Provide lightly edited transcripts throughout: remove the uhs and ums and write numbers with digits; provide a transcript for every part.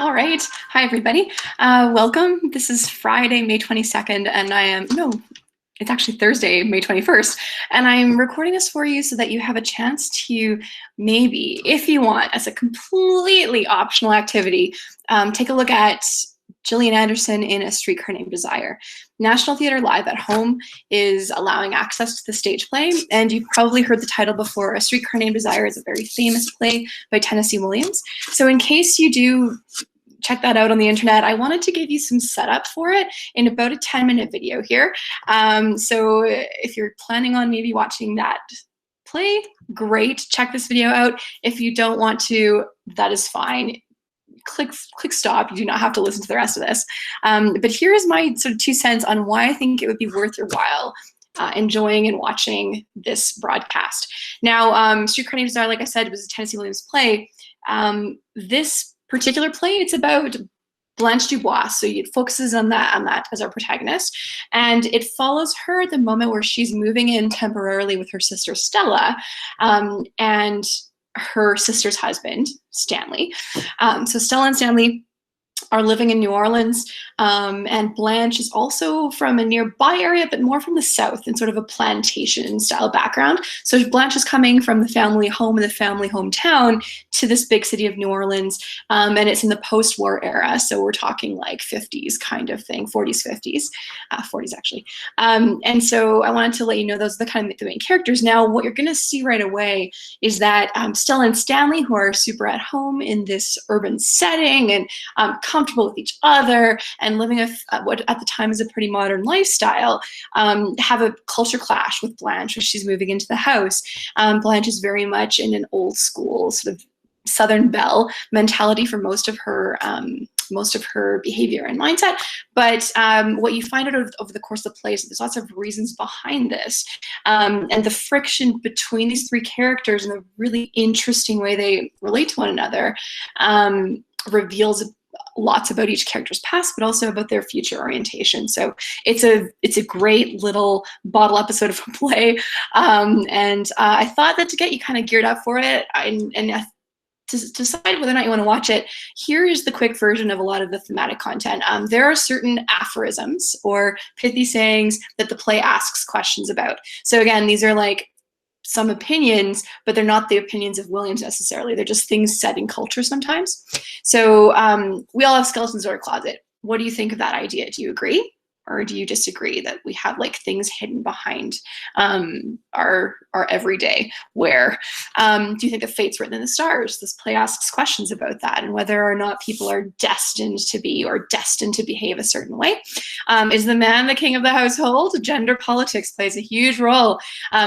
All right. Hi, everybody. Welcome. This is Friday, May 22nd, and it's actually Thursday, May 21st. And I'm recording this for you so that you have a chance to maybe, if you want, as a completely optional activity, take a look at Gillian Andersen in A Streetcar Named Desire. National Theatre Live at Home is allowing access to the stage play, and you've probably heard the title before. A Streetcar Named Desire is a very famous play by Tennessee Williams. So in case you do check that out on the internet, I wanted to give you some setup for it in about a 10-minute video here. So if you're planning on maybe watching that play, great, check this video out. If you don't want to, that is fine. Click stop. You do not have to listen to the rest of this. But here's my sort of 2 cents on why I think it would be worth your while enjoying and watching this broadcast. Now, Streetcar Named Desire, like I said, was a Tennessee Williams play. This particular play, it's about Blanche Dubois, so it focuses on that as our protagonist, and it follows her at the moment where she's moving in temporarily with her sister Stella, and her sister's husband, Stanley. So Stella and Stanley are living in New Orleans, and Blanche is also from a nearby area, but more from the south in sort of a plantation style background. So Blanche is coming from the family home and the family hometown to this big city of New Orleans, and it's in the post-war era. So we're talking like 50s kind of thing, 40s, 50s, 40s actually. And so I wanted to let you know those are the kind of the main characters. Now, what you're gonna see right away is that Stella and Stanley, who are super at home in this urban setting and comfortable with each other and living what at the time is a pretty modern lifestyle, have a culture clash with Blanche when she's moving into the house. Blanche is very much in an old school sort of Southern belle mentality for most of her behavior and mindset. But what you find out over the course of the play is that there's lots of reasons behind this. And the friction between these three characters and the really interesting way they relate to one another reveals lots about each character's past, but also about their future orientation. So it's a great little bottle episode of a play. And I thought that to get you kind of geared up for it, and to decide whether or not you want to watch it, here is the quick version of a lot of the thematic content. There are certain aphorisms or pithy sayings that the play asks questions about. So again, these are like some opinions, but they're not the opinions of Williams necessarily. They're just things said in culture sometimes. So we all have skeletons in our closet. What do you think of that idea? Do you agree? Or do you disagree that we have like things hidden behind our everyday wear? Do you think that fate's written in the stars? This play asks questions about that and whether or not people are destined to be or destined to behave a certain way. Is the man the king of the household? Gender politics plays a huge role.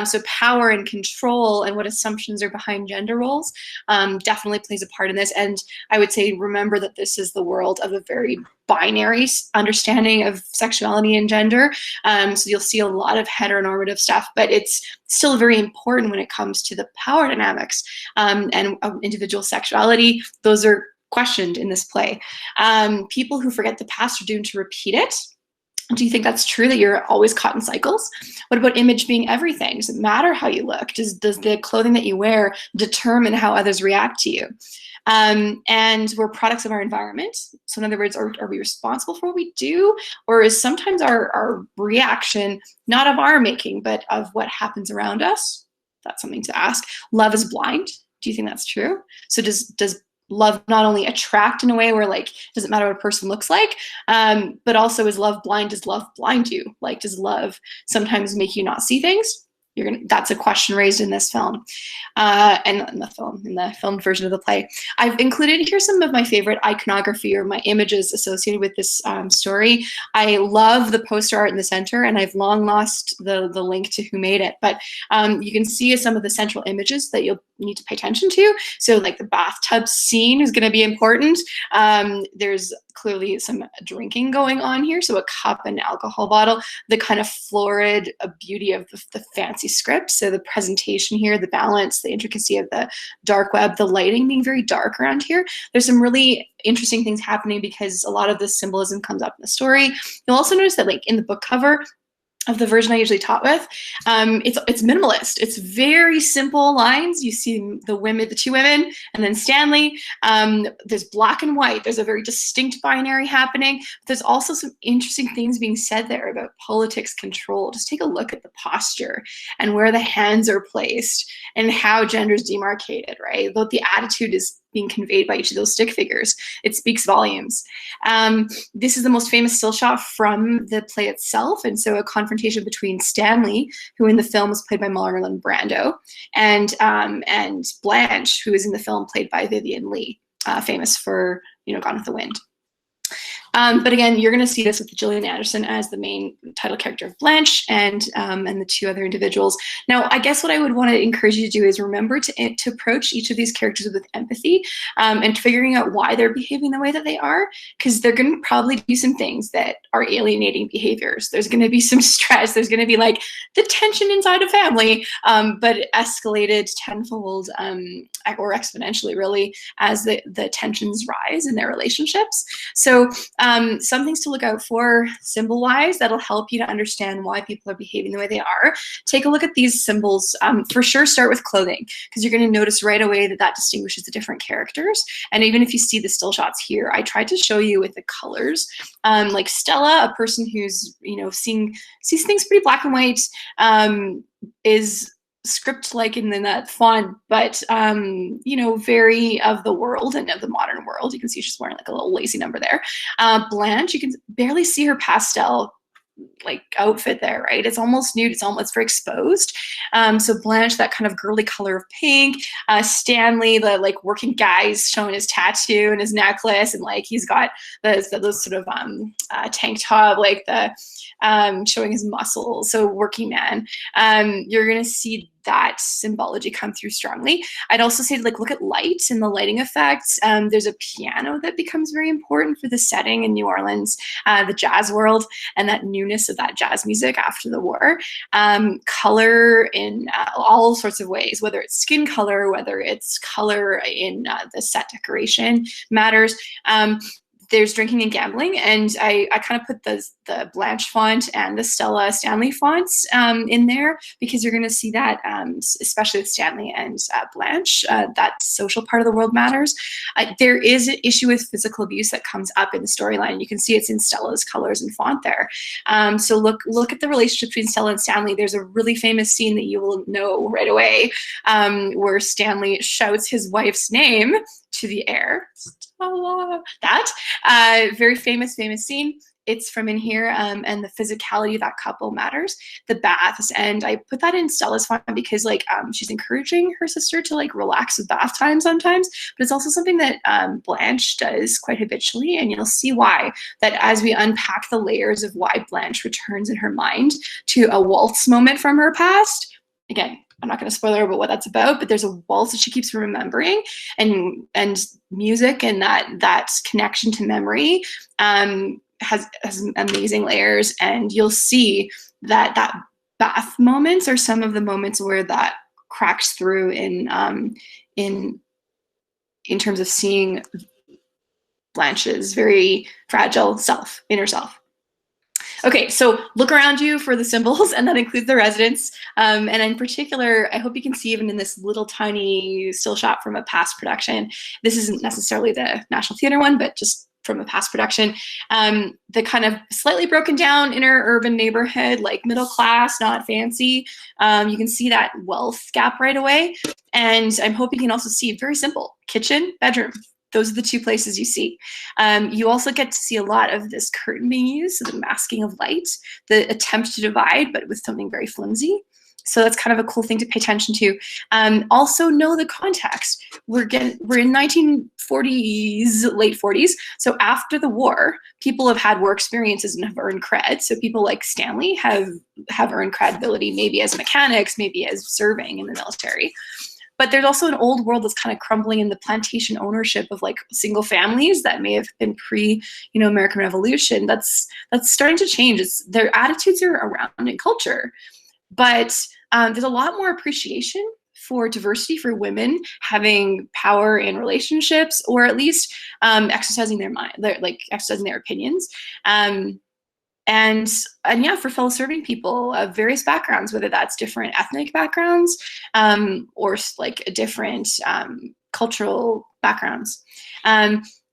So power and control and what assumptions are behind gender roles definitely plays a part in this. And I would say remember that this is the world of a very binary understanding of sexuality and gender. So you'll see a lot of heteronormative stuff, but it's still very important when it comes to the power dynamics and individual sexuality. Those are questioned in this play. People who forget the past are doomed to repeat it. Do you think that's true, that you're always caught in cycles? What about image being everything? Does it matter how you look? Does the clothing that you wear determine how others react to you? And we're products of our environment. So in other words, are we responsible for what we do? Or is sometimes our reaction not of our making, but of what happens around us? That's something to ask. Love is blind. Do you think that's true? So does love not only attract in a way where like, doesn't matter what a person looks like, but also is love blind? Does love blind you? Like, does love sometimes make you not see things? That's a question raised in this film, and in the film version of the play. I've included here some of my favorite iconography or my images associated with this story. I love the poster art in the center, and I've long lost the link to who made it, but you can see some of the central images that you'll need to pay attention to. So like the bathtub scene is going to be important. There's clearly some drinking going on here, so a cup and alcohol bottle, the kind of florid beauty of the fancy script, so the presentation here, the balance, the intricacy of the dark web, the lighting being very dark around here. There's some really interesting things happening because a lot of the symbolism comes up in the story. You'll also notice that like in the book cover, of the version I usually taught with. It's minimalist. It's very simple lines. You see the women, the two women, and then Stanley. There's black and white. There's a very distinct binary happening. But there's also some interesting things being said there about politics control. Just take a look at the posture and where the hands are placed and how gender is demarcated, right? But the attitude is being conveyed by each of those stick figures. It speaks volumes. This is the most famous still shot from the play itself, and so a confrontation between Stanley, who in the film was played by Marlon Brando, and Blanche, who is in the film played by Vivian Leigh, famous for Gone with the Wind. But again, you're going to see this with Gillian Andersen as the main title character of Blanche and the two other individuals. Now, I guess what I would want to encourage you to do is remember to approach each of these characters with empathy and figuring out why they're behaving the way that they are, because they're going to probably do some things that are alienating behaviors. There's going to be some stress. There's going to be like the tension inside a family, but escalated tenfold or exponentially, really, as the tensions rise in their relationships. So some things to look out for symbol-wise that'll help you to understand why people are behaving the way they are. Take a look at these symbols. For sure, start with clothing, because you're going to notice right away that distinguishes the different characters. And even if you see the still shots here, I tried to show you with the colors. Like Stella, a person who's sees things pretty black and white, is script-like in that font, but very of the world and of the modern world. You can see she's wearing like a little lacy number there. Blanche, you can barely see her pastel like outfit there, right? It's almost nude. It's very exposed. So Blanche, that kind of girly color of pink. Stanley, the like working guy's showing his tattoo and his necklace, and like he's got those sort of tank top, like the showing his muscles. So working man. You're gonna see that symbology come through strongly. I'd also say, like, look at light and the lighting effects. There's a piano that becomes very important for the setting in New Orleans, the jazz world, and that newness of that jazz music after the war. Color in all sorts of ways, whether it's skin color, whether it's color in the set decoration matters. There's drinking and gambling, and I kind of put the Blanche font and the Stella Stanley fonts in there, because you're going to see that, especially with Stanley and Blanche, that social part of the world matters. There is an issue with physical abuse that comes up in the storyline. You can see it's in Stella's colors and font there. So look at the relationship between Stella and Stanley. There's a really famous scene that you will know right away, where Stanley shouts his wife's name to the air. That very famous scene. It's from in here, and the physicality of that couple matters. The baths, and I put that in Stella's font because like she's encouraging her sister to like relax with bath time sometimes, but it's also something that Blanche does quite habitually, and you'll see why. That as we unpack the layers of why Blanche returns in her mind to a waltz moment from her past. Again, I'm not going to spoil about what that's about, but there's a waltz that she keeps remembering, and music and that connection to memory has amazing layers. And you'll see that bath moments are some of the moments where that cracks through in terms of seeing Blanche's very fragile inner self. Okay, so look around you for the symbols, and that includes the residents. And in particular, I hope you can see even in this little tiny still shot from a past production, this isn't necessarily the National Theatre one, but just from a past production, the kind of slightly broken down inner urban neighborhood, like middle class, not fancy. You can see that wealth gap right away. And I'm hoping you can also see very simple: kitchen, bedroom. Those are the two places you see. You also get to see a lot of this curtain being used, so the masking of light, the attempt to divide, but with something very flimsy. So that's kind of a cool thing to pay attention to. Also know the context. We're in 1940s, late 40s. So after the war, people have had war experiences and have earned cred. So people like Stanley have earned credibility, maybe as mechanics, maybe as serving in the military. But there's also an old world that's kind of crumbling in the plantation ownership of like single families that may have been American Revolution. That's starting to change. Their attitudes are around in culture, but there's a lot more appreciation for diversity, for women having power in relationships, or at least exercising their mind, exercising their opinions. And yeah, for fellow serving people of various backgrounds, whether that's different ethnic backgrounds or like different cultural backgrounds.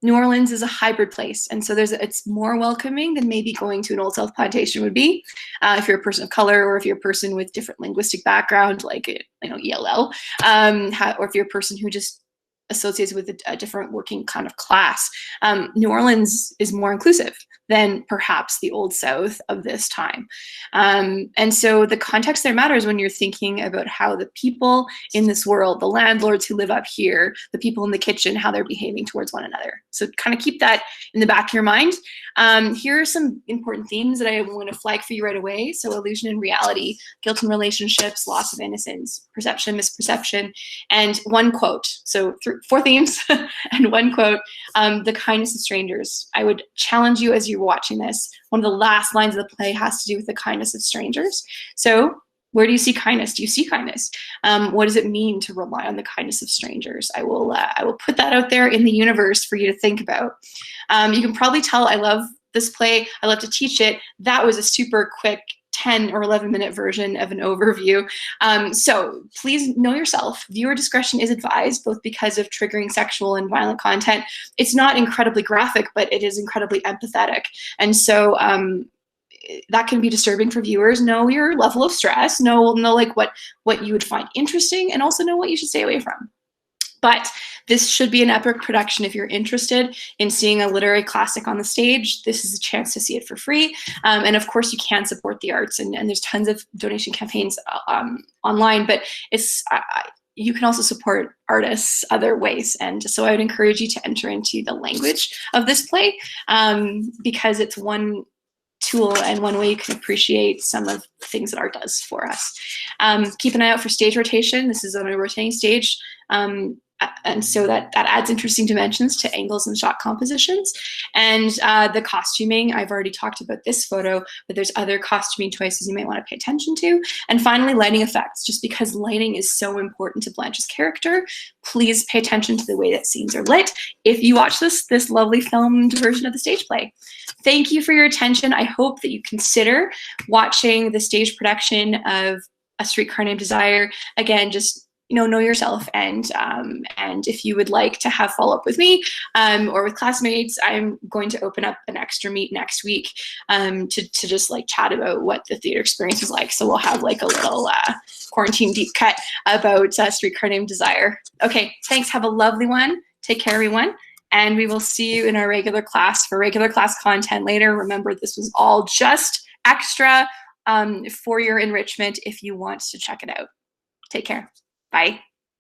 New Orleans is a hybrid place, and so it's more welcoming than maybe going to an Old South plantation would be if you're a person of color, or if you're a person with different linguistic background, like ELL, or if you're a person who just associates with a different working kind of class. New Orleans is more inclusive than perhaps the Old South of this time. And so the context there matters when you're thinking about how the people in this world, the landlords who live up here, the people in the kitchen, how they're behaving towards one another. So kind of keep that in the back of your mind. Here are some important themes that I want to flag for you right away. So illusion and reality, guilt in relationships, loss of innocence, perception, misperception, and one quote. So 4 themes and one quote, the kindness of strangers. I would challenge you as you're watching this. One of the last lines of the play has to do with the kindness of strangers. So where do you see kindness? Do you see kindness? What does it mean to rely on the kindness of strangers? I will put that out there in the universe for you to think about. You can probably tell I love this play. I love to teach it. That was a super quick 10 or 11-minute version of an overview. So please know yourself. Viewer discretion is advised, both because of triggering sexual and violent content. It's not incredibly graphic, but it is incredibly empathetic. And so that can be disturbing for viewers. Know your level of stress, know like what you would find interesting, and also know what you should stay away from. But this should be an epic production. If you're interested in seeing a literary classic on the stage, this is a chance to see it for free. And of course, you can support the arts, and there's tons of donation campaigns online, but you can also support artists other ways. And so I would encourage you to enter into the language of this play because it's one tool and one way you can appreciate some of the things that art does for us. Keep an eye out for stage rotation. This is on a rotating stage. And so that adds interesting dimensions to angles and shot compositions. And the costuming, I've already talked about this photo, but there's other costuming choices you might want to pay attention to. And finally, lighting effects. Just because lighting is so important to Blanche's character, please pay attention to the way that scenes are lit if you watch this lovely filmed version of the stage play. Thank you for your attention. I hope that you consider watching the stage production of A Streetcar Named Desire. Again, just know yourself, and if you would like to have follow-up with me or with classmates, I'm going to open up an extra meet next week to just like chat about what the theater experience was like. So we'll have like a little quarantine deep cut about Streetcar Named Desire. Okay, thanks. Have a lovely one. Take care, everyone. And we will see you in our regular class for regular class content later. Remember, this was all just extra for your enrichment if you want to check it out. Take care. Bye.